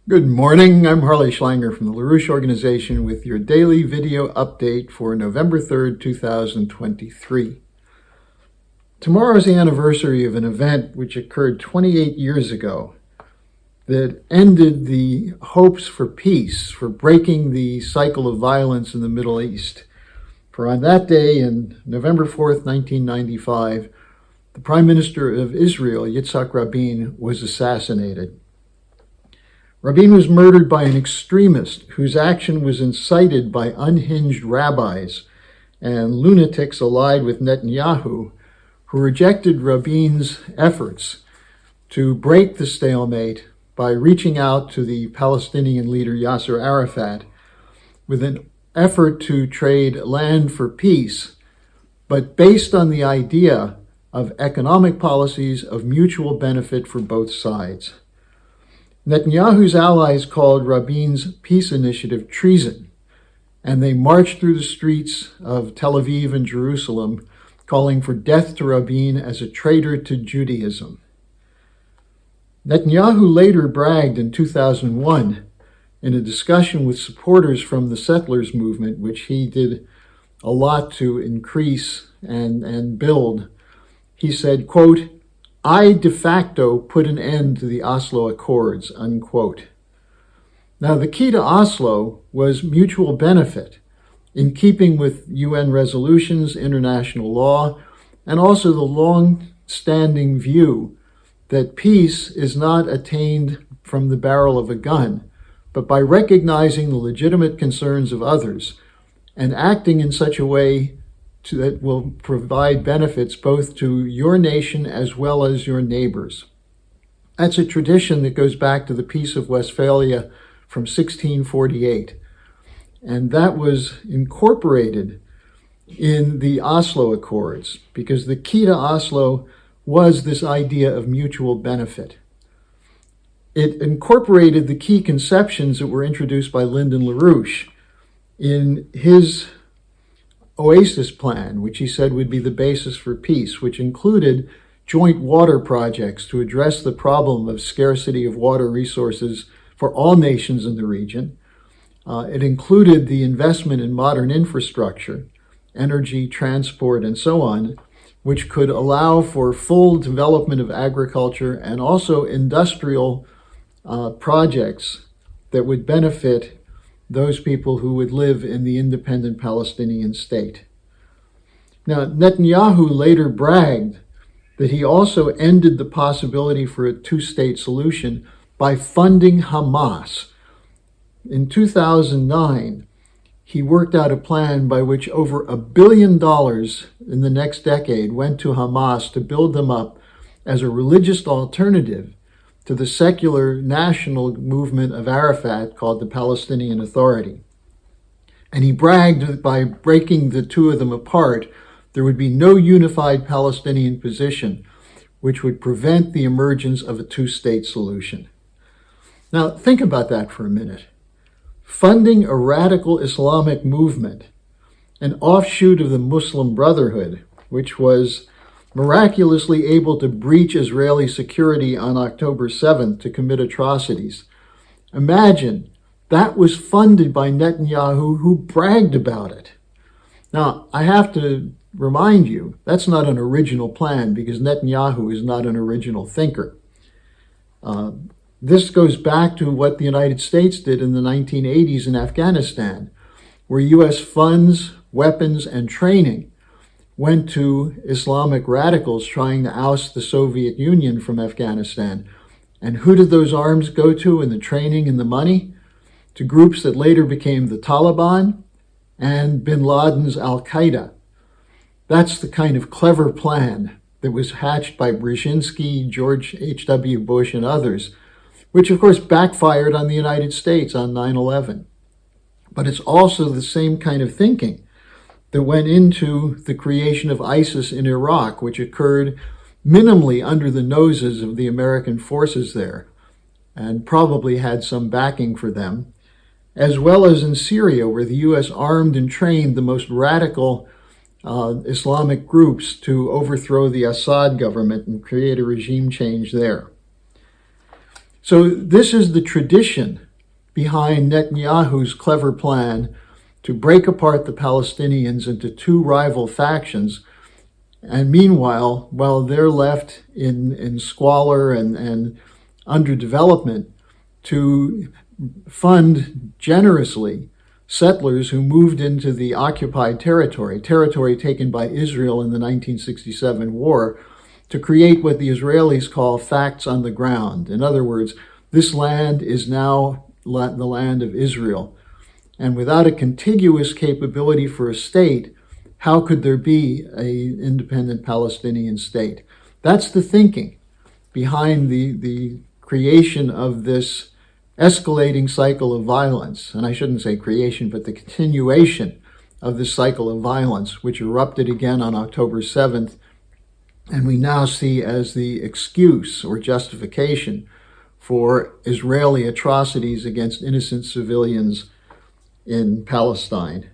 Good morning. I'm Harley Schlanger from the LaRouche Organization with your daily video update for November 3rd, 2023. Tomorrow is the anniversary of an event which occurred 28 years ago that ended the hopes for peace, for breaking the cycle of violence in the Middle East. For on that day, in November 4th, 1995, the Prime Minister of Israel, Yitzhak Rabin, was assassinated. Rabin was murdered by an extremist whose action was incited by unhinged rabbis and lunatics allied with Netanyahu, who rejected Rabin's efforts to break the stalemate by reaching out to the Palestinian leader Yasser Arafat with an effort to trade land for peace, but based on the idea of economic policies of mutual benefit for both sides. Netanyahu's allies called Rabin's peace initiative treason, and they marched through the streets of Tel Aviv and Jerusalem, calling for death to Rabin as a traitor to Judaism. Netanyahu later bragged in 2001 in a discussion with supporters from the settlers movement, which he did a lot to increase and build. He said, quote, "I de facto put an end to the Oslo Accords," unquote. Now, the key to Oslo was mutual benefit, in keeping with UN resolutions, international law, and also the long-standing view that peace is not attained from the barrel of a gun, but by recognizing the legitimate concerns of others and acting in such a way that will provide benefits both to your nation as well as your neighbors. That's a tradition that goes back to the Peace of Westphalia from 1648. And that was incorporated in the Oslo Accords because the key to Oslo was this idea of mutual benefit. It incorporated the key conceptions that were introduced by Lyndon LaRouche in his Oasis Plan, which he said would be the basis for peace, which included joint water projects to address the problem of scarcity of water resources for all nations in the region. It included the investment in modern infrastructure, energy, transport, and so on, which could allow for full development of agriculture and also industrial projects that would benefit those people who would live in the independent Palestinian state. Now, Netanyahu later bragged that he also ended the possibility for a two-state solution by funding Hamas. In 2009, he worked out a plan by which over $1 billion in the next decade went to Hamas to build them up as a religious alternative to the secular national movement of Arafat called the Palestinian Authority. And he bragged that by breaking the two of them apart, there would be no unified Palestinian position, which would prevent the emergence of a two-state solution. Now, think about that for a minute. Funding a radical Islamic movement, an offshoot of the Muslim Brotherhood, which was miraculously able to breach Israeli security on October 7th to commit atrocities. Imagine, that was funded by Netanyahu, who bragged about it. Now, I have to remind you, that's not an original plan because Netanyahu is not an original thinker. This goes back to what the United States did in the 1980s in Afghanistan, where U.S. funds, weapons, and training went to Islamic radicals trying to oust the Soviet Union from Afghanistan. And who did those arms go to and the training and the money? To groups that later became the Taliban and bin Laden's Al-Qaeda. That's the kind of clever plan that was hatched by Brzezinski, George H.W. Bush, and others, which of course backfired on the United States on 9/11. But it's also the same kind of thinking that went into the creation of ISIS in Iraq, which occurred minimally under the noses of the American forces there, and probably had some backing for them, as well as in Syria, where the U.S. armed and trained the most radical Islamic groups to overthrow the Assad government and create a regime change there. So this is the tradition behind Netanyahu's clever plan to break apart the Palestinians into two rival factions. And meanwhile, while they're left in squalor and underdevelopment, to fund generously settlers who moved into the occupied territory taken by Israel in the 1967 war, to create what the Israelis call facts on the ground. In other words, this land is now the land of Israel. And without a contiguous capability for a state, how could there be an independent Palestinian state? That's the thinking behind the creation of this escalating cycle of violence. And I shouldn't say creation, but the continuation of this cycle of violence, which erupted again on October 7th, and we now see as the excuse or justification for Israeli atrocities against innocent civilians in Palestine.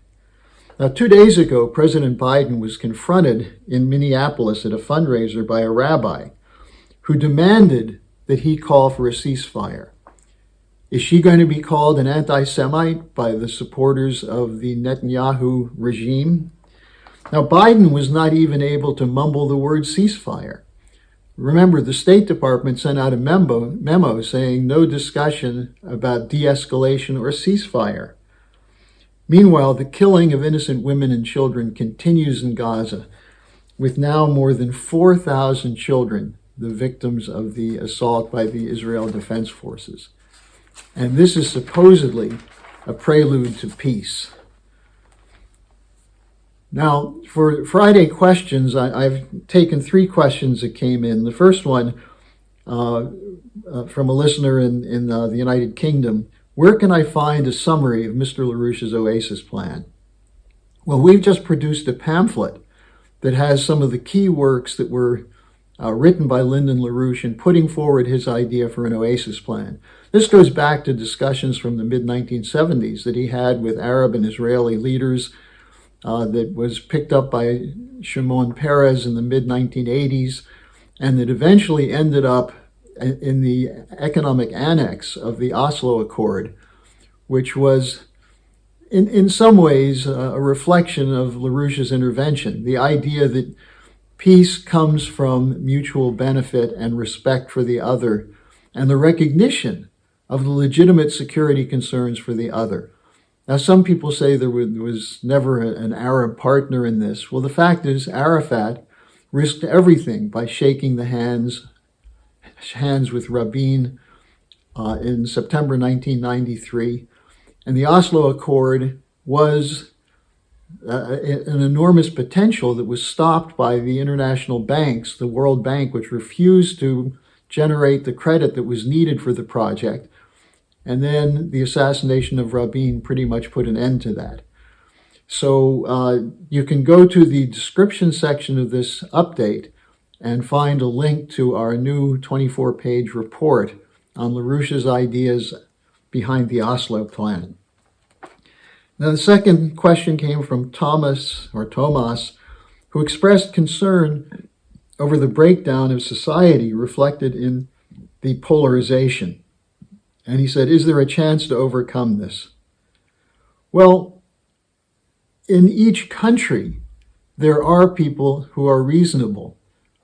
Now, 2 days ago, President Biden was confronted in Minneapolis at a fundraiser by a rabbi who demanded that he call for a ceasefire. Is she going to be called an anti-Semite by the supporters of the Netanyahu regime? Now, Biden was not even able to mumble the word ceasefire. Remember, the State Department sent out a memo saying no discussion about de-escalation or ceasefire. Meanwhile, the killing of innocent women and children continues in Gaza, with now more than 4,000 children the victims of the assault by the Israel Defense Forces. And this is supposedly a prelude to peace. Now, for Friday questions, I've taken 3 questions that came in. The first one from a listener in the United Kingdom: where can I find a summary of Mr. LaRouche's Oasis Plan? Well, we've just produced a pamphlet that has some of the key works that were written by Lyndon LaRouche in putting forward his idea for an Oasis Plan. This goes back to discussions from the mid-1970s that he had with Arab and Israeli leaders, that was picked up by Shimon Peres in the mid-1980s, and that eventually ended up in the economic annex of the Oslo Accord, which was in some ways a reflection of LaRouche's intervention. The idea that peace comes from mutual benefit and respect for the other, and the recognition of the legitimate security concerns for the other. Now, some people say there was never an Arab partner in this. Well, the fact is, Arafat risked everything by shaking the hands with Rabin in September 1993. And the Oslo Accord was an enormous potential that was stopped by the international banks, the World Bank, which refused to generate the credit that was needed for the project. And then the assassination of Rabin pretty much put an end to that. So you can go to the description section of this update and find a link to our new 24-page report on LaRouche's ideas behind the Oslo Plan. Now, the second question came from Tomas, who expressed concern over the breakdown of society reflected in the polarization. And he said, is there a chance to overcome this? Well, in each country, there are people who are reasonable,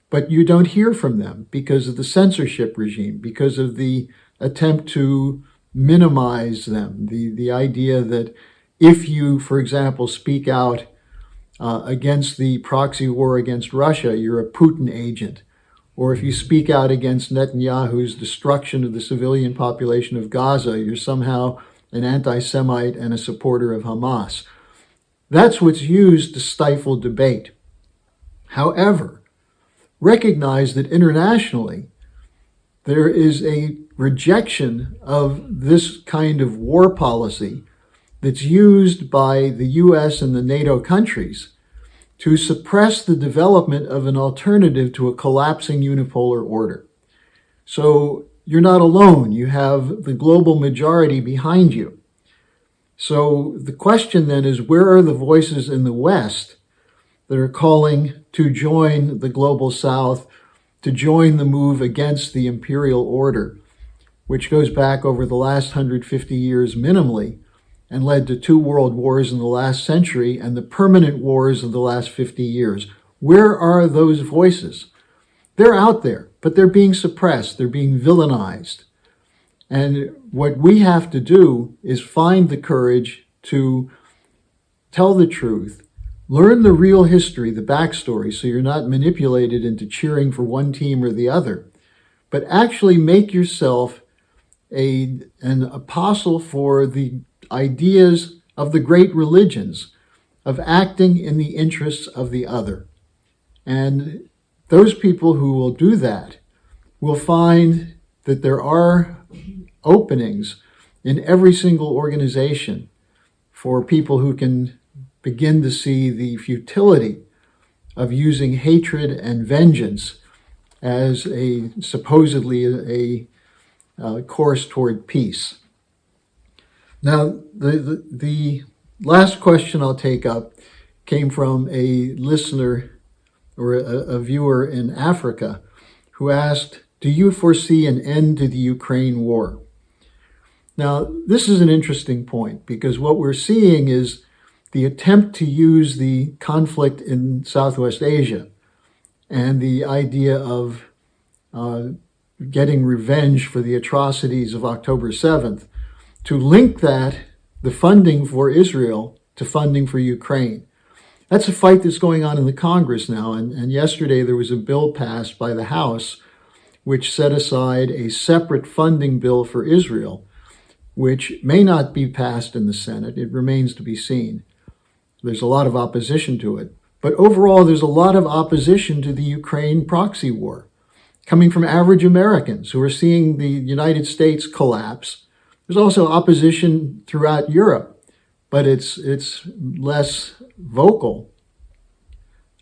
but you don't hear from them because of the censorship regime, because of the attempt to minimize them, the idea that if you, for example, speak out against the proxy war against Russia, you're a Putin agent. Or if you speak out against Netanyahu's destruction of the civilian population of Gaza, you're somehow an anti-Semite and a supporter of Hamas. That's what's used to stifle debate. However, recognize that internationally, there is a rejection of this kind of war policy that's used by the US and the NATO countries to suppress the development of an alternative to a collapsing unipolar order. So you're not alone. You have the global majority behind you. So the question then is, where are the voices in the West that are calling to join the global South, to join the move against the imperial order? which goes back over the last 150 years minimally, and led to 2 world wars in the last century and the permanent wars of the last 50 years. Where are those voices? They're out there, but they're being suppressed. They're being villainized. And what we have to do is find the courage to tell the truth, learn the real history, the backstory, so you're not manipulated into cheering for one team or the other, but actually make yourself an apostle for the ideas of the great religions, of acting in the interests of the other. And those people who will do that will find that there are openings in every single organization for people who can begin to see the futility of using hatred and vengeance as supposedly a course toward peace. Now, the last question I'll take up came from a listener or a viewer in Africa who asked, do you foresee an end to the Ukraine war? Now, this is an interesting point because what we're seeing is the attempt to use the conflict in Southwest Asia and the idea of getting revenge for the atrocities of October 7th to link the funding for Israel, to funding for Ukraine. That's a fight that's going on in the Congress now, and yesterday there was a bill passed by the House which set aside a separate funding bill for Israel, which may not be passed in the Senate. It remains to be seen. There's a lot of opposition to it. But overall, there's a lot of opposition to the Ukraine proxy war, coming from average Americans who are seeing the United States collapse. There's also opposition throughout Europe, but it's less vocal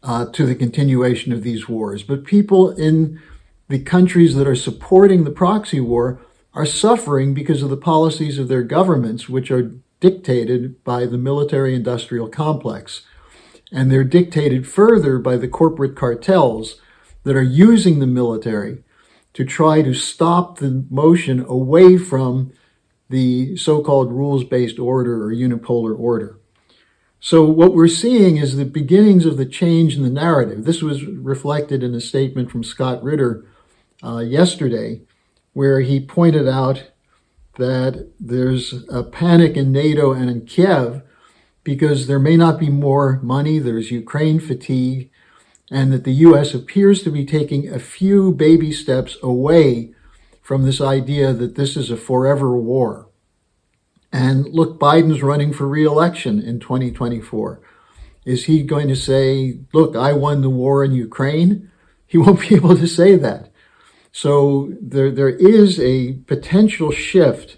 to the continuation of these wars. But people in the countries that are supporting the proxy war are suffering because of the policies of their governments, which are dictated by the military-industrial complex. And they're dictated further by the corporate cartels that are using the military to try to stop the motion away from the so-called rules-based order or unipolar order. So what we're seeing is the beginnings of the change in the narrative. This was reflected in a statement from Scott Ritter yesterday, where he pointed out that there's a panic in NATO and in Kiev because there may not be more money, there's Ukraine fatigue, and that the U.S. appears to be taking a few baby steps away from this idea that this is a forever war. And look, Biden's running for re-election in 2024. Is he going to say, look, I won the war in Ukraine? He won't be able to say that. So there is a potential shift.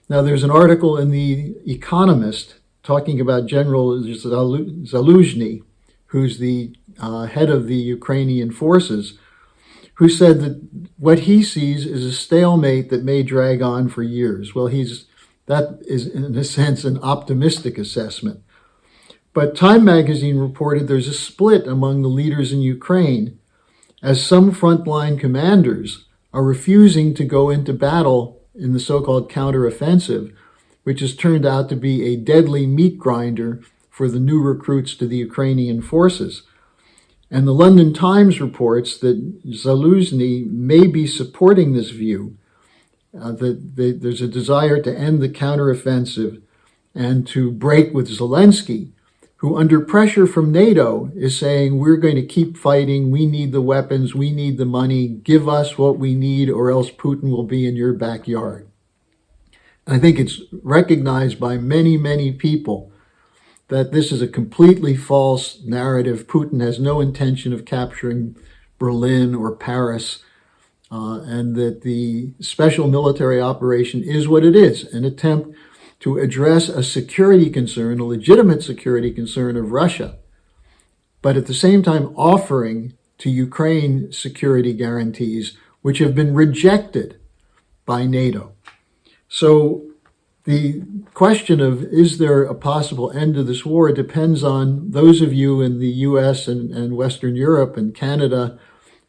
Now, there's an article in The Economist talking about General Zaluzhny, who's the head of the Ukrainian forces, who said that what he sees is a stalemate that may drag on for years. Well, that is, in a sense, an optimistic assessment. But Time magazine reported there's a split among the leaders in Ukraine, as some frontline commanders are refusing to go into battle in the so-called counteroffensive, which has turned out to be a deadly meat grinder for the new recruits to the Ukrainian forces. And the London Times reports that Zaluzhny may be supporting this view, that there's a desire to end the counteroffensive and to break with Zelensky, who under pressure from NATO is saying, we're going to keep fighting, we need the weapons, we need the money, give us what we need or else Putin will be in your backyard. And I think it's recognized by many, many people that this is a completely false narrative. Putin has no intention of capturing Berlin or Paris, and that the special military operation is what it is, an attempt to address a security concern, a legitimate security concern of Russia, but at the same time offering to Ukraine security guarantees, which have been rejected by NATO. So the question of is there a possible end to this war depends on those of you in the US and Western Europe and Canada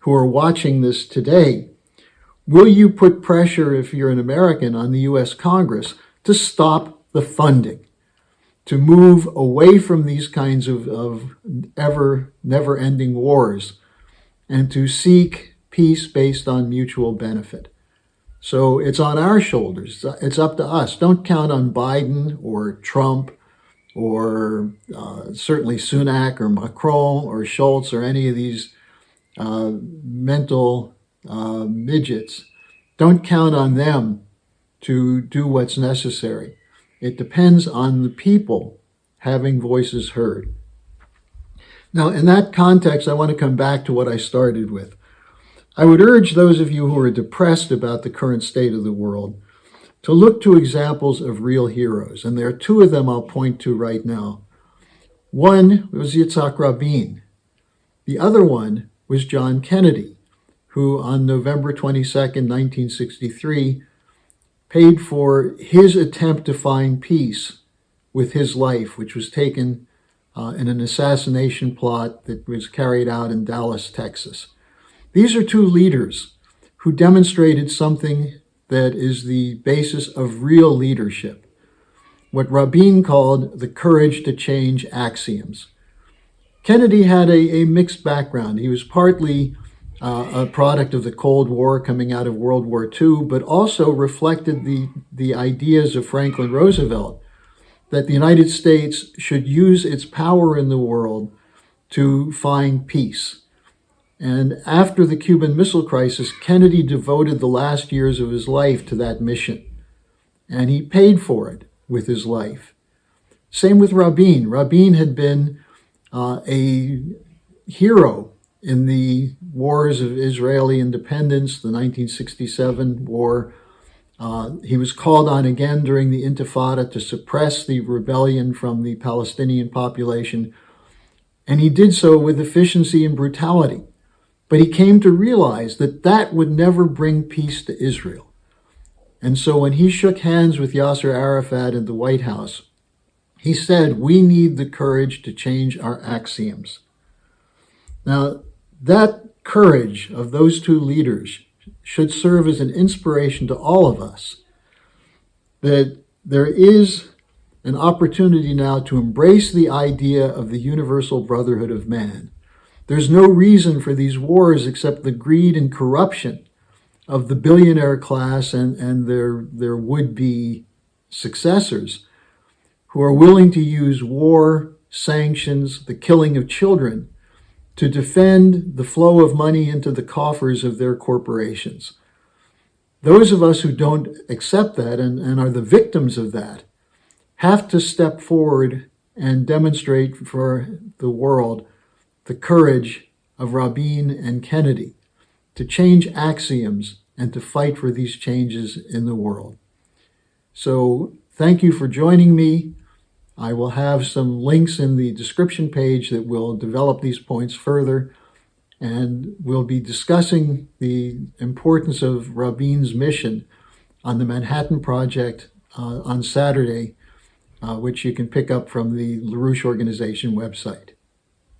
who are watching this today. Will you put pressure, if you're an American, on the U.S. Congress to stop the funding, to move away from these kinds of never-ending wars, and to seek peace based on mutual benefit? So it's on our shoulders. It's up to us. Don't count on Biden or Trump or certainly Sunak or Macron or Schultz or any of these mental midgets. Don't count on them to do what's necessary. It depends on the people having voices heard. Now, in that context, I want to come back to what I started with. I would urge those of you who are depressed about the current state of the world to look to examples of real heroes, and there are two of them I'll point to right now. One was Yitzhak Rabin. The other one was John Kennedy, who on November 22nd, 1963, paid for his attempt to find peace with his life, which was taken in an assassination plot that was carried out in Dallas, Texas. These are two leaders who demonstrated something that is the basis of real leadership, what Rabin called the courage to change axioms. Kennedy had a mixed background. He was partly a product of the Cold War coming out of World War II, but also reflected the ideas of Franklin Roosevelt that the United States should use its power in the world to find peace. And after the Cuban Missile Crisis, Kennedy devoted the last years of his life to that mission, and he paid for it with his life. Same with Rabin. Rabin had been a hero in the wars of Israeli independence, the 1967 war. He was called on again during the Intifada to suppress the rebellion from the Palestinian population, and he did so with efficiency and brutality. But he came to realize that that would never bring peace to Israel. And so when he shook hands with Yasser Arafat in the White House, he said, "We need the courage to change our axioms." Now, that courage of those two leaders should serve as an inspiration to all of us that there is an opportunity now to embrace the idea of the universal brotherhood of man. There's no reason for these wars except the greed and corruption of the billionaire class and their would-be successors who are willing to use war, sanctions, the killing of children to defend the flow of money into the coffers of their corporations. Those of us who don't accept that and are the victims of that have to step forward and demonstrate for the world the courage of Rabin and Kennedy to change axioms and to fight for these changes in the world. So thank you for joining me. I will have some links in the description page that will develop these points further, and we'll be discussing the importance of Rabin's mission on the Manhattan Project on Saturday, which you can pick up from the LaRouche Organization website.